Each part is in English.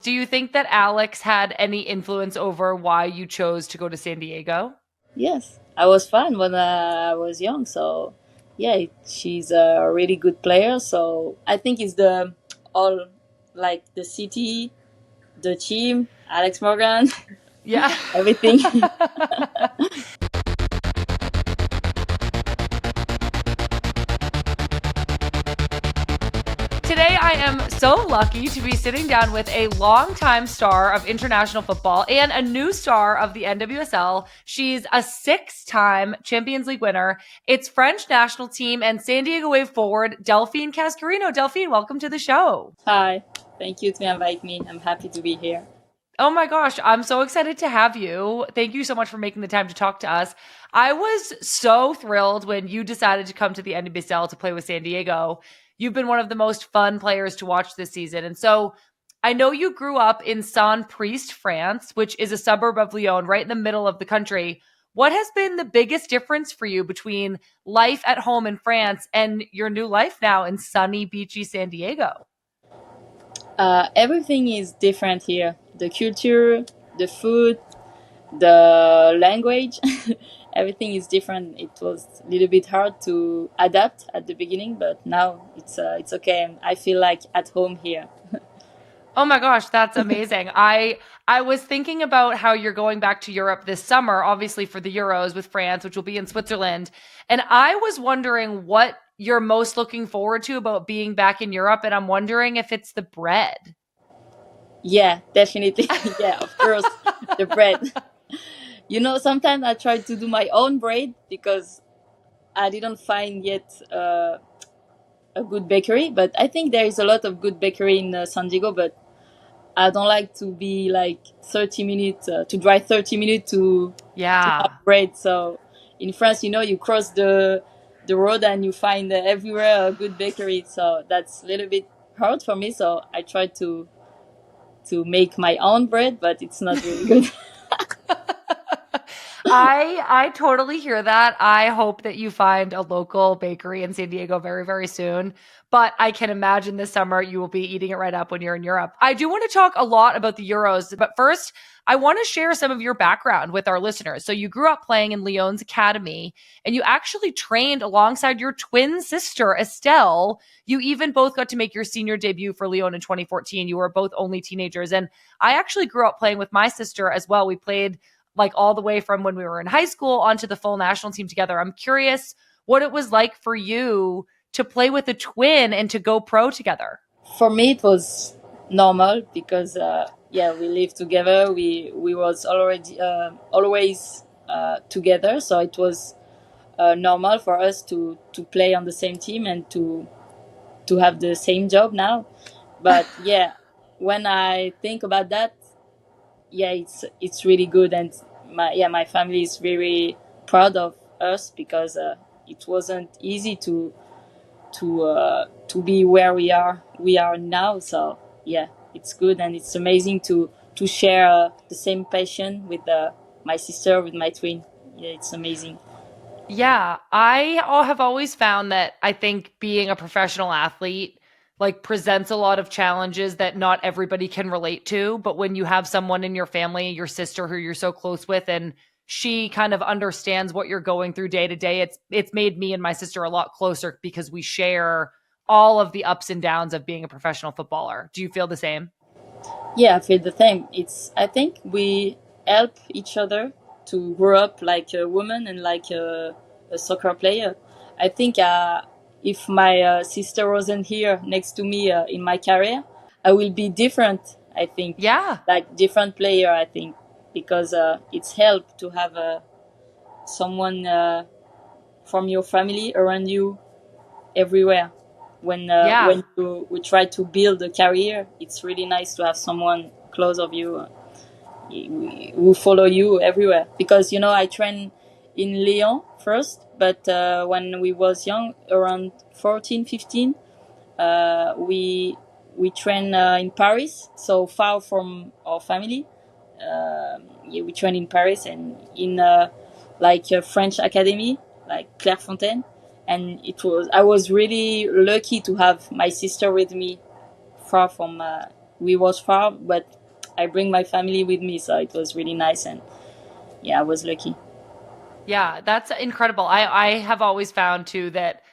Do you think that Alex had any influence over why you chose to go to San Diego? Yes, I was fun when I was young. So yeah, she's a really good player. So I think it's the all like the city, the team, Alex Morgan, Yeah. everything. Today, I am so lucky to be sitting down with a longtime star of international football and a new star of the NWSL. She's a 6-time Champions League winner. It's French national team and San Diego Wave forward Delphine Cascarino. Delphine, welcome to the show. Hi, thank you to invite me. I'm happy to be here. Oh my gosh, I'm so excited to have you. Thank you so much for making the time to talk to us. I was so thrilled when you decided to come to the NWSL to play with San Diego. You've been one of the most fun players to watch this season. And so I know you grew up in Saint-Priest, France, which is a suburb of Lyon, right in the middle of the country. What has been the biggest difference for you between life at home in France and your new life now in sunny, beachy San Diego? Everything is different here. The culture, the food, the language, everything is different. It was a little bit hard to adapt at the beginning, but now it's okay. I feel like at home here. Oh my gosh, that's amazing. I was thinking about how you're going back to Europe this summer, obviously for the Euros with France, which will be in Switzerland. And I was wondering what you're most looking forward to about being back in Europe. And I'm wondering if it's the bread. Yeah, definitely. Yeah, of course, the bread. Sometimes I try to do my own bread because I didn't find yet a good bakery. But I think there is a lot of good bakery in San Diego. But I don't like to be like 30 minutes to drive 30 minutes to have Yeah. bread. So in France, you cross the road and you find everywhere a good bakery. So that's a little bit hard for me. So I try to make my own bread, but it's not really good. I totally hear that. I hope that you find a local bakery in San Diego very, very soon. But I can imagine this summer you will be eating it right up when you're in Europe. I do want to talk a lot about the Euros, but first, I want to share some of your background with our listeners. So you grew up playing in Lyon's academy, and you actually trained alongside your twin sister, Estelle. You even both got to make your senior debut for Lyon in 2014. You were both only teenagers. And I actually grew up playing with my sister as well. We played like all the way from when we were in high school onto the full national team together. I'm curious what it was like for you to play with a twin and to go pro together. For me, it was normal because yeah, we lived together. We was already always together, so it was normal for us to play on the same team and to have the same job now. But yeah, when I think about that, yeah, it's really good, and my family is very proud of us because it wasn't easy to be where we are now. So yeah, it's good, and it's amazing to share the same passion with my sister, with my twin. Yeah, it's amazing. Yeah, have always found that I think being a professional athlete like presents a lot of challenges that not everybody can relate to, but when you have someone in your family, your sister who you're so close with and she kind of understands what you're going through day to day, it's made me and my sister a lot closer because we share all of the ups and downs of being a professional footballer. Do you feel the same? Yeah, I feel the same. I think we help each other to grow up like a woman and like a soccer player. I think if my sister wasn't here next to me in my career, I will be different. I think Yeah. like different player. I think because it's help to have someone from your family around you everywhere. Yeah. When you we try to build a career, it's really nice to have someone close of you who follow you everywhere. Because I trained in Lyon first, but when we was young, around 14, 15, we train in Paris, so far from our family. Yeah, we train in Paris and in like a French academy, like Clairefontaine, and I was really lucky to have my sister with me far from we was far, but I bring my family with me, so it was really nice, and yeah, I was lucky. Yeah, that's incredible. I have always found too that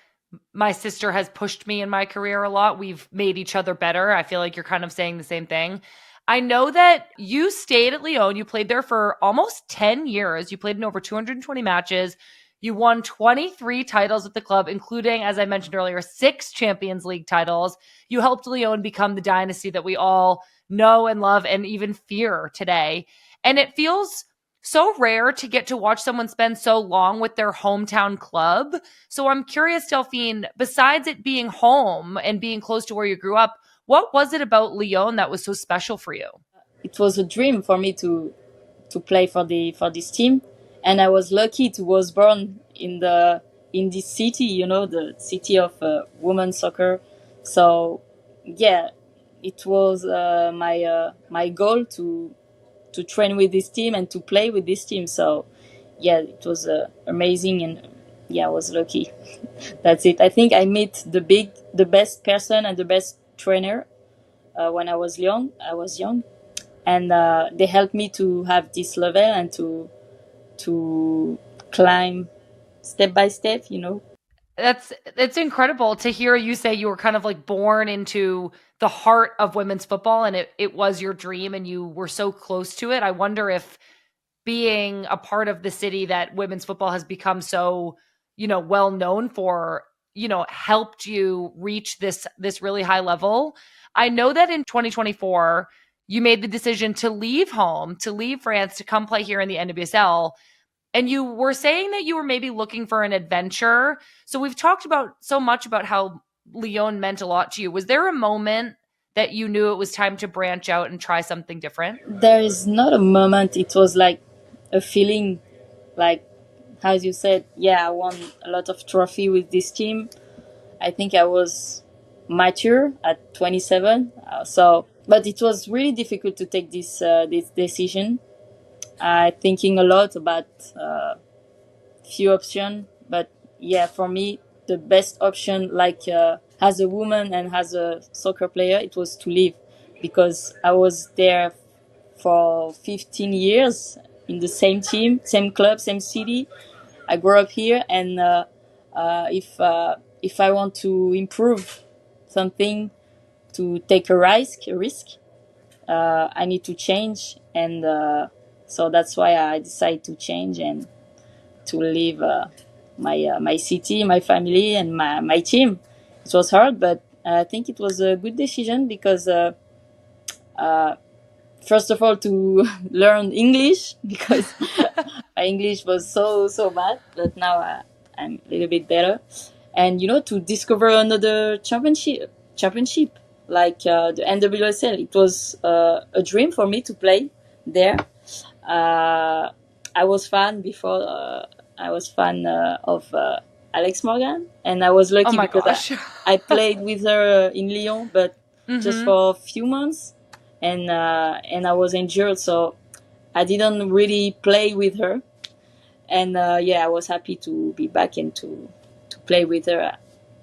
my sister has pushed me in my career a lot. We've made each other better. I feel like you're kind of saying the same thing. I know that you stayed at Lyon. You played there for almost 10 years. You played in over 220 matches. You won 23 titles with the club, including, as I mentioned earlier, 6 Champions League titles. You helped Lyon become the dynasty that we all know and love and even fear today. And it feels so rare to get to watch someone spend so long with their hometown club. So I'm curious, Delphine, besides it being home and being close to where you grew up, what was it about Lyon that was so special for you? It was a dream for me to play for this team, and I was lucky to was born in this city, the city of women's soccer. So yeah, it was my goal to train with this team and to play with this team. So yeah, it was amazing, and yeah, I was lucky. That's it. I think I met the best person and the best trainer when I was young. And they helped me to have this level and to climb step by step. That's incredible to hear you say you were kind of like born into the heart of women's football and it was your dream and you were so close to it. I wonder if being a part of the city that women's football has become so, well known for, helped you reach this really high level. I know that in 2024 you made the decision to leave home, to leave France, to come play here in the NWSL. And you were saying that you were maybe looking for an adventure. So we've talked about so much about how Lyon meant a lot to you. Was there a moment that you knew it was time to branch out and try something different? There is not a moment. It was like a feeling, like as you said. Yeah, I won a lot of trophy with this team. I think I was mature at 27. But it was really difficult to take this decision. Thinking a lot about few options, but yeah, for me, the best option, like as a woman and as a soccer player, it was to leave, because I was there for 15 years in the same team, same club, same city. I grew up here, and if I want to improve something, to take a risk, I need to change, and so that's why I decided to change and to leave my city, my family, and my team. It was hard, but I think it was a good decision, because first of all, to learn English, because my English was so bad, but now I'm a little bit better, and to discover another championship like the NWSL. It was a dream for me to play there. I was fan before. I was fan of Alex Morgan, and I was Oh lucky my because gosh. I played with her in Lyon, but just Hmm. for a few months, and I was injured, so I didn't really play with her. And yeah, I was happy to be back and to play with her.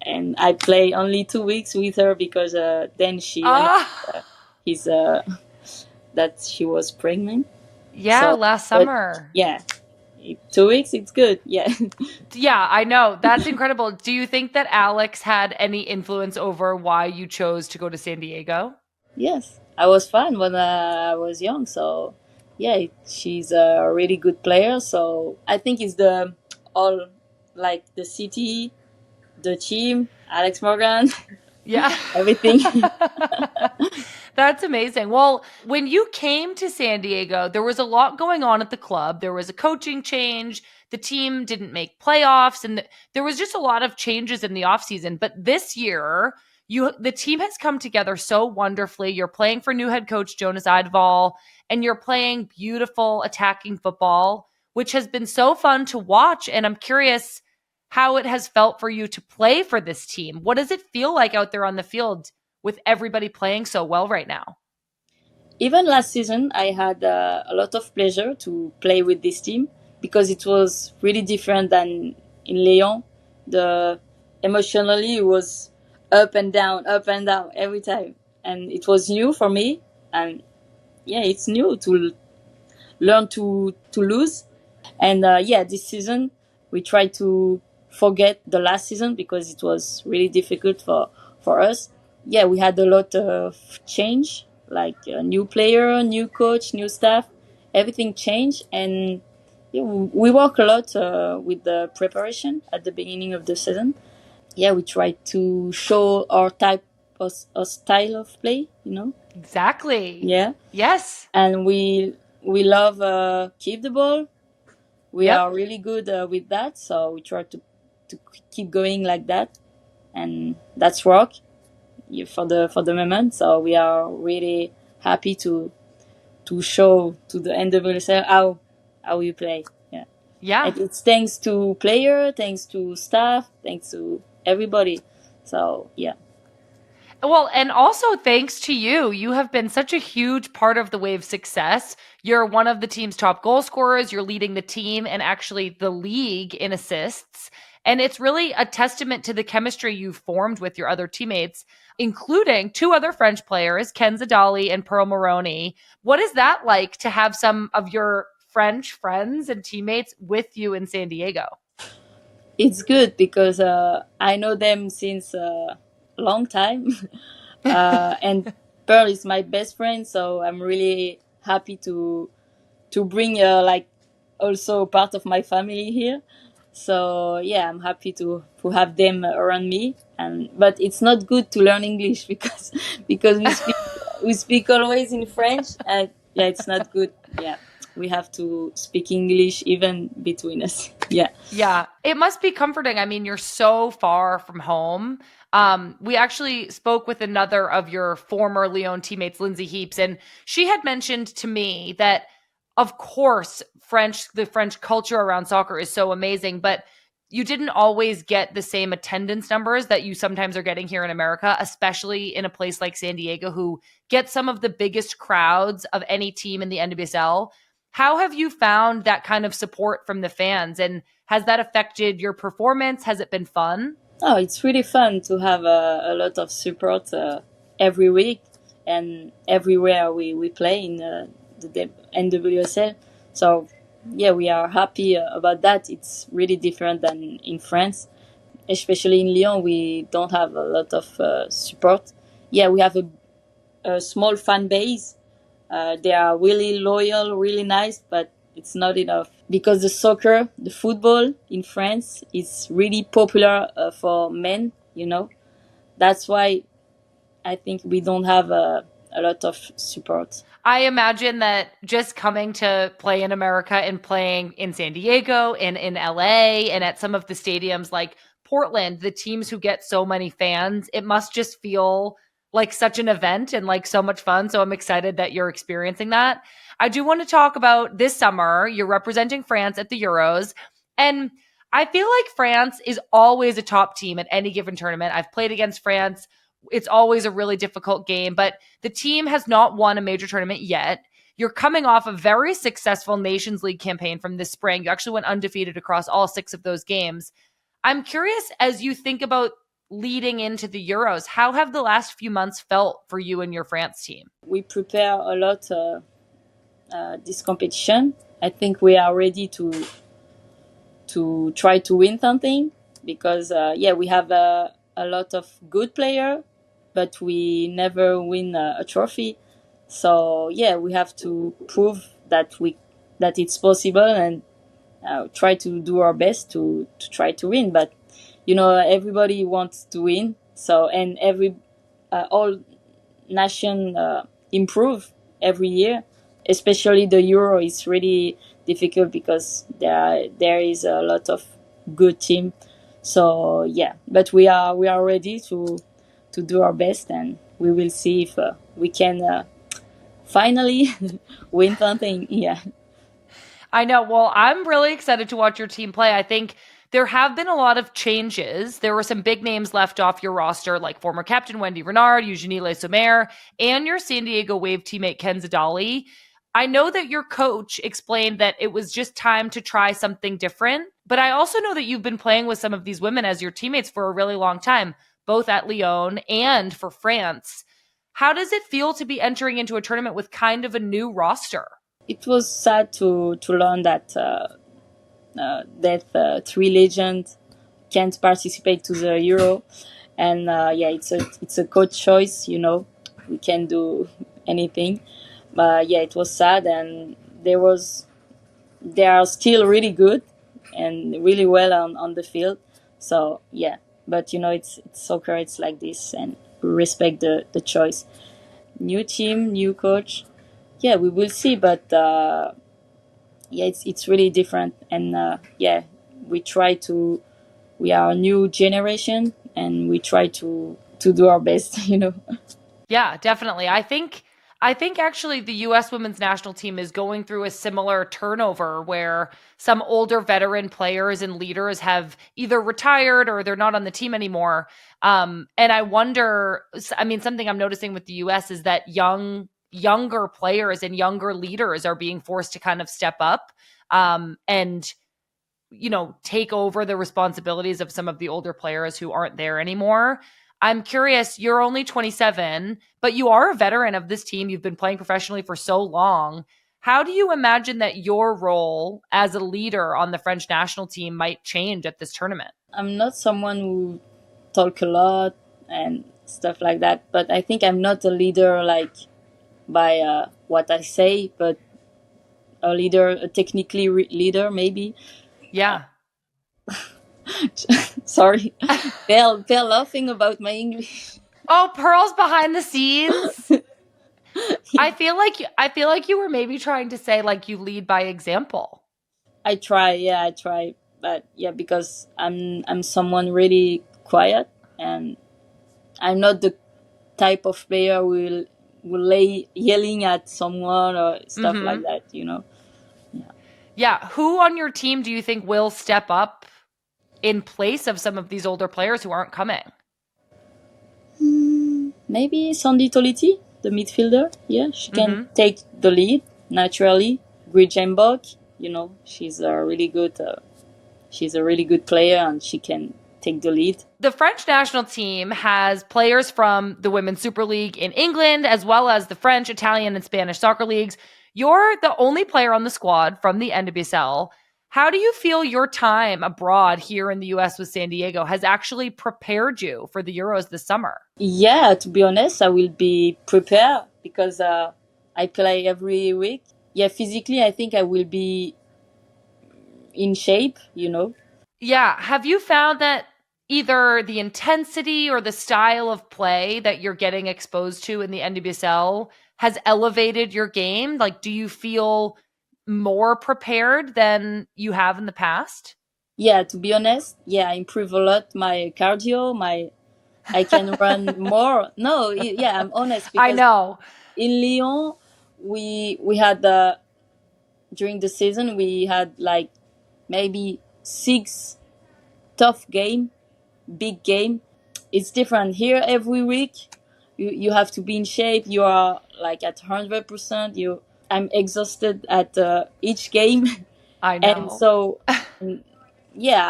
And I played only 2 weeks with her, because then she announced Ah, his that she was pregnant. yeah, So, last but summer. yeah, 2 weeks, it's good. Yeah. Yeah, I know. That's incredible. Do you think that Alex had any influence over why you chose to go to San Diego? Yes, I was fun when I was young. So yeah, she's a really good player. So I think it's the all, like the city, the team, Alex Morgan, Yeah. everything. That's amazing. Well, when you came to San Diego, there was a lot going on at the club. There was a coaching change. The team didn't make playoffs and there was just a lot of changes in the offseason. But this year, the team has come together so wonderfully. You're playing for new head coach Jonas Eidval and you're playing beautiful attacking football, which has been so fun to watch and I'm curious how it has felt for you to play for this team. What does it feel like out there on the field with everybody playing so well right now? Even last season, I had a lot of pleasure to play with this team, because it was really different than in Lyon. The Emotionally, it was up and down every time. and it was new for me. And yeah, it's new to learn to lose. And yeah, this season we try to forget the last season because it was really difficult for us. Yeah, we had a lot of change, like a new player, new coach, new staff, everything changed. And yeah, we work a lot with the preparation at the beginning of the season. Yeah, we try to show our type of style of play, Exactly. yeah. Yes. And we love keep the ball. We Yep. are really good with that, so we try to keep going like that, and that's work for the moment. So we are really happy to show to the NWSL how we play. Yeah, Yeah. and it's thanks to player, thanks to staff, thanks to everybody. So yeah. Well, and also thanks to you. You have been such a huge part of the Wave's success. You're one of the team's top goal scorers. You're leading the team and actually the league in assists. And it's really a testament to the chemistry you've formed with your other teammates, including two other French players, Ken Zadali and Pearl Maroney. What is that like to have some of your French friends and teammates with you in San Diego? It's good because I know them since a long time, and Pearl is my best friend, so I'm really happy to bring like also part of my family here. So yeah, I'm happy to have them around me. And but it's not good to learn English because we speak always in French, and yeah, it's not good. Yeah, we have to speak English even between us. Yeah. Yeah, it must be comforting. I mean, you're so far from home. We actually spoke with another of your former Lyon teammates, Lindsay Heaps, and she had mentioned to me that, of course, the French culture around soccer is so amazing, but you didn't always get the same attendance numbers that you sometimes are getting here in America, especially in a place like San Diego, who gets some of the biggest crowds of any team in the NWSL. How have you found that kind of support from the fans? And has that affected your performance? Has it been fun? Oh, it's really fun to have a lot of support every week and everywhere we play in the NWSL. So, yeah, we are happy about that. It's really different than in France, especially in Lyon. We don't have a lot of support. Yeah, we have a small fan base. They are really loyal, really nice, but it's not enough because the football in France is really popular for men. That's why I think we don't have a lot of support. I imagine that just coming to play in America and playing in San Diego and in LA and at some of the stadiums like Portland, the teams who get so many fans, it must just feel like such an event and like so much fun. So I'm excited that you're experiencing that. I do want to talk about this summer. You're representing France at the Euros. And I feel like France is always a top team at any given tournament. I've played against France. It's always a really difficult game, but the team has not won a major tournament yet. You're coming off a very successful Nations League campaign from this spring. You actually went undefeated across all 6 of those games. I'm curious, as you think about leading into the Euros, how have the last few months felt for you and your France team? We prepare a lot this competition. I think we are ready to try to win something because yeah, we have a lot of good player, but we never win a trophy. So yeah, we have to prove that it's possible and try to do our best to try to win. But everybody wants to win. So and all nation improve every year. Especially the Euro is really difficult because there is a lot of good team. So yeah, but we are ready to do our best, and we will see if we can finally win something. Yeah. I know. Well, I'm really excited to watch your team play. I think there have been a lot of changes. There were some big names left off your roster, like former captain Wendy Renard, Eugenie Le Sommer, and your San Diego Wave teammate Ken Zadali. I know that your coach explained that it was just time to try something different, but I also know that you've been playing with some of these women as your teammates for a really long time, both at Lyon and for France. How does it feel to be entering into a tournament with kind of a new roster? It was sad to learn that three legends can't participate to the Euro, and yeah, it's a coach choice. We can do anything, but yeah, it was sad, and they are still really good and really well on the field. So yeah, but it's soccer. It's like this, and we respect the choice. New team, new coach. Yeah, we will see, but yeah, it's really different, and yeah, we try to. We are a new generation, and we try to do our best. Yeah, definitely. I think actually the US women's national team is going through a similar turnover where some older veteran players and leaders have either retired or they're not on the team anymore. And I wonder, I mean, something I'm noticing with the US is that younger players and younger leaders are being forced to kind of step up and take over the responsibilities of some of the older players who aren't there anymore. I'm curious, you're only 27, but you are a veteran of this team. You've been playing professionally for so long. How do you imagine that your role as a leader on the French national team might change at this tournament? I'm not someone who talk a lot and stuff like that, but I think I'm not a leader like by what I say, but a leader, a technically leader maybe. Yeah. Sorry, they're laughing about my English. Oh, Pearl's behind the scenes. I feel like you were maybe trying to say like you lead by example. I try, yeah, I try, but yeah, because I'm someone really quiet, and I'm not the type of player who will lay yelling at someone or stuff like Mhm. that. Yeah. Yeah, who on your team do you think will step up in place of some of these older players who aren't coming? Maybe Sandy Toliti, the midfielder. Yeah, she can Mhm. take the lead naturally. Grijembok, she's a really good. She's a really good player, and she can take the lead. The French national team has players from the Women's Super League in England, as well as the French, Italian, and Spanish soccer leagues. You're the only player on the squad from the NWSL. How do you feel your time abroad here in the US with San Diego has actually prepared you for the Euros this summer? Yeah, to be honest, I will be prepared because I play every week. Yeah, physically, I think I will be in shape. Yeah. Have you found that either the intensity or the style of play that you're getting exposed to in the NWSL has elevated your game? Like, do you feel more prepared than you have in the past? Yeah, to be honest, yeah, I improve a lot my cardio, I can run more. No, yeah, I'm honest I because know. in Lyon, we had during the season we had like maybe six tough game, big game. It's different here every week. You have to be in shape. You are like at 100%. I'm exhausted at each game, I and know. so yeah,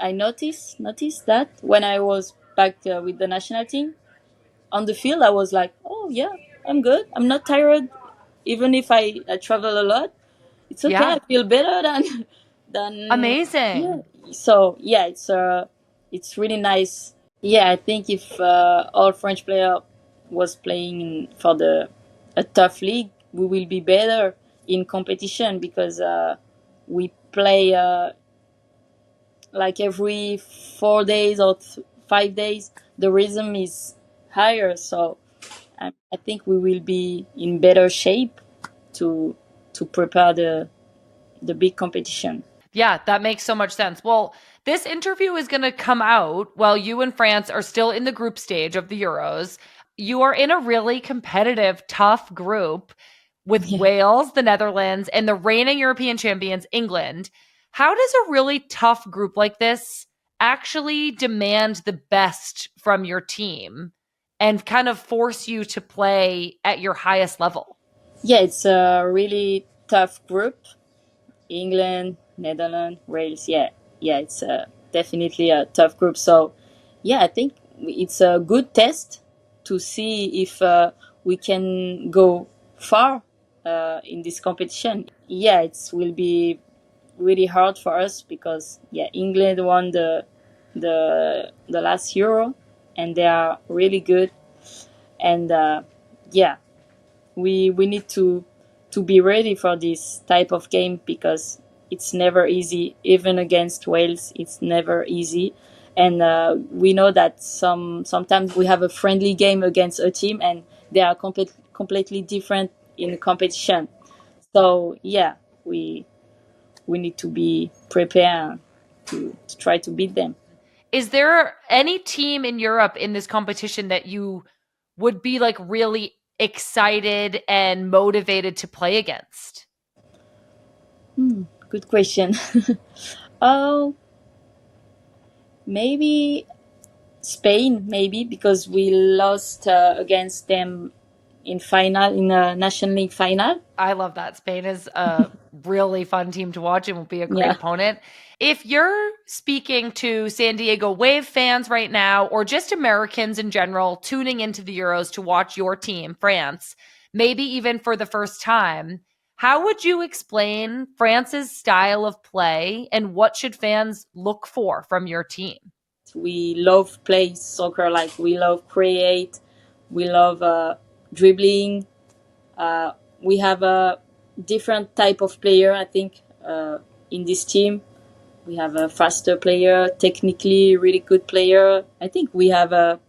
I noticed that when I was back with the national team on the field. I was like, oh yeah, I'm good. I'm not tired, even if I travel a lot. It's okay. I Yeah. feel better than than yeah. Amazing. So yeah, it's really nice. Yeah, I think if all French player was playing for the a tough league, we will be better in competition because we play like every 4 days or 5 days. The rhythm is higher, so I think we will be in better shape to prepare the big competition. Yeah, that makes so much sense. Well, this interview is going to come out while you and France are still in the group stage of the Euros. You are in a really competitive, tough group with Yeah. Wales, the Netherlands, and the reigning European champions, England. How does a really tough group like this actually demand the best from your team and kind of force you to play at your highest level? Yeah, it's a really tough group. England, Netherlands, Wales. Yeah, yeah, it's definitely a tough group. So, yeah, I think it's a good test to see if we can go far in this competition. Yeah, it will be really hard for us because England won the last Euro, and they are really good. And yeah, we need to be ready for this type of game because it's never easy. Even against Wales, it's never easy. And we know that sometimes we have a friendly game against a team and they are completely different in the competition. So yeah, we need to be prepared to try to beat them. Is there any team in Europe in this competition that you would be like really excited and motivated to play against? Good question. Oh, maybe Spain, maybe because we lost against them in a National League final. I love that. Spain is a really fun team to watch and will be a great Yeah. opponent. If you're speaking to San Diego Wave fans right now, or just Americans in general tuning into the Euros to watch your team, France, maybe even for the first time, how would you explain France's style of play and what should fans look for from your team? We love play soccer, like we love create, we love dribbling. We have a different type of player, I think, in this team. We have a faster player, technically really good player. I think we have a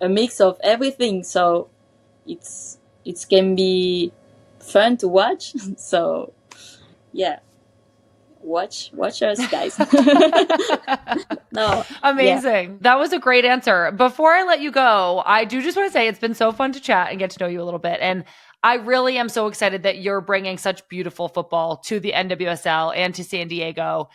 mix of everything, so it can be fun to watch. So yeah, watch us, guys. No, Amazing. Yeah. That was a great answer. Before I let you go, I do just want to say it's been so fun to chat and get to know you a little bit. And I really am so excited that you're bringing such beautiful football to the NWSL and to San Diego.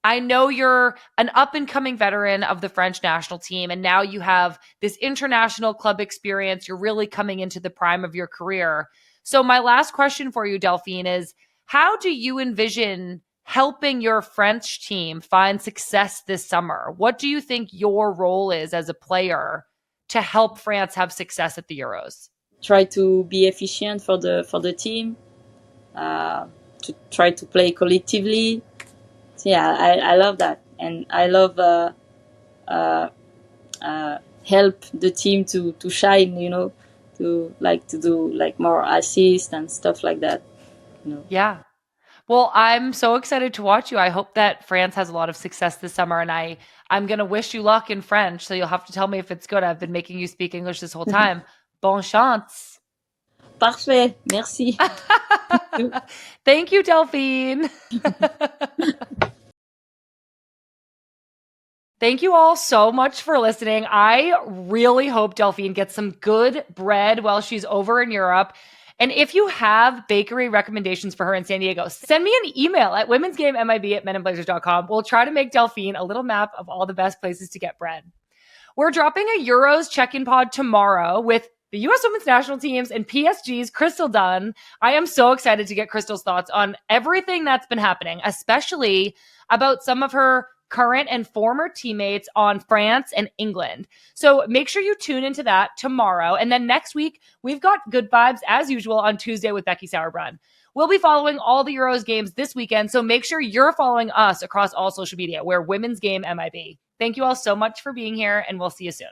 I know you're an up and coming veteran of the French national team, and now you have this international club experience. You're really coming into the prime of your career. So my last question for you, Delphine, is how do you envision helping your French team find success this summer? What do you think your role is as a player to help France have success at the Euros? Try to be efficient for the team, to try to play collectively. So yeah, I love that, and I love help the team to shine. To do like more assists and stuff like that. Yeah. Well, I'm so excited to watch you. I hope that France has a lot of success this summer, and I'm going to wish you luck in French. So you'll have to tell me if it's good. I've been making you speak English this whole time. Bon chance. Parfait. Merci. Thank you, Delphine. Thank you all so much for listening. I really hope Delphine gets some good bread while she's over in Europe. And if you have bakery recommendations for her in San Diego, send me an email at womensgamemib@menandblazers.com. We'll try to make Delphine a little map of all the best places to get bread. We're dropping a Euros check-in pod tomorrow with the U.S. women's national teams and PSG's Crystal Dunn. I am so excited to get Crystal's thoughts on everything that's been happening, especially about some of her current and former teammates on France and England. So make sure you tune into that tomorrow. And then next week, we've got Good Vibes as usual on Tuesday with Becky Sauerbrunn. We'll be following all the Euros games this weekend, so make sure you're following us across all social media. We're Women's Game MIB. Thank you all so much for being here, and we'll see you soon.